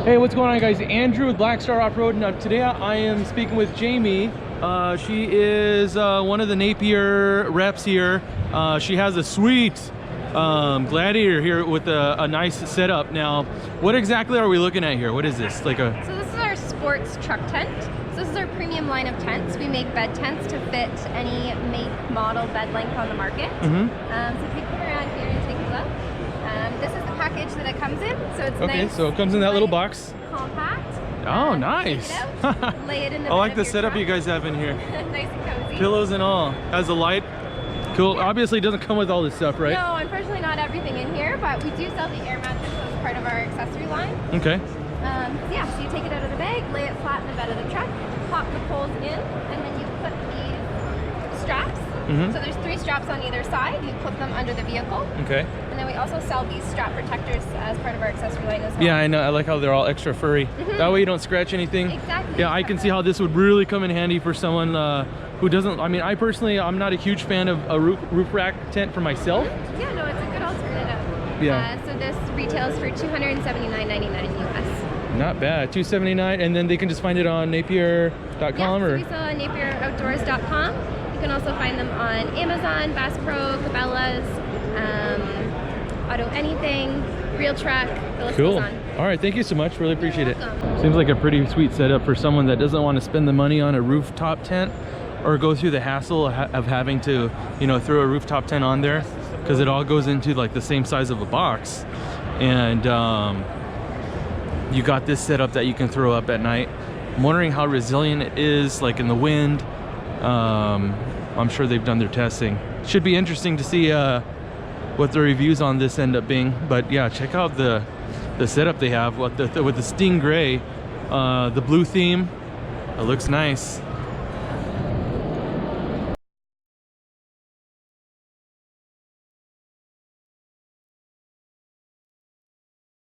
Hey, what's going on, guys? Andrew with Blackstar Offroad. Now today I am speaking with Jamie. She is one of the Napier reps here. She has a sweet Gladiator here with a nice setup. Now, what exactly are we looking at here? What is this? Like a... So this is our sports truck tent. So this is our premium line of tents. We make bed tents to fit any make, model, bed length on the market. So if you come around here and take a look, this is the package that it comes in. So it's okay, nice, so it comes in that little box. Compact. Oh, nice. Take it out, lay it in the I like bed the of your setup truck. you guys have in here. Nice and cozy. Pillows and all. Has a light. Cool. Yeah. Obviously, it doesn't come with all this stuff, right? No, unfortunately not everything in here, but we do sell the air mattress as part of our accessory line. Okay. Yeah, so you take it out of the bag, lay it flat in the bed of the truck, pop the poles in, and then you put these straps. So there's 3 straps on either side. You put them under the vehicle. Okay. And then we also sell these strap protectors as part of our accessory line as well. Yeah, I know. I like how they're all extra furry. That way you don't scratch anything. Exactly. Yeah, I can see how this would really come in handy for someone who doesn't. I mean, I personally, I'm not a huge fan of a roof rack tent for myself. Yeah, no, it's a good alternative. Yeah. So this retails for $279.99 US. Not bad. $279, and then they can just find it on Napier.com Yeah, or. so we sell on NapierOutdoors.com. You can also find them on Amazon, Bass Pro, Cabela's, Auto Anything, Real Truck. The list Cool. goes on. All right, thank you so much. Really appreciate it. welcome. Seems like a pretty sweet setup for someone that doesn't want to spend the money on a rooftop tent or go through the hassle of having to, you know, throw a rooftop tent on there, because it all goes into like the same size of a box. And you got this setup that you can throw up at night. I'm wondering how resilient it is, like in the wind. I'm sure they've done their testing. Should be interesting to see what the reviews on this end up being. But yeah, check out the setup they have with the Sting Gray, the blue theme. It looks nice.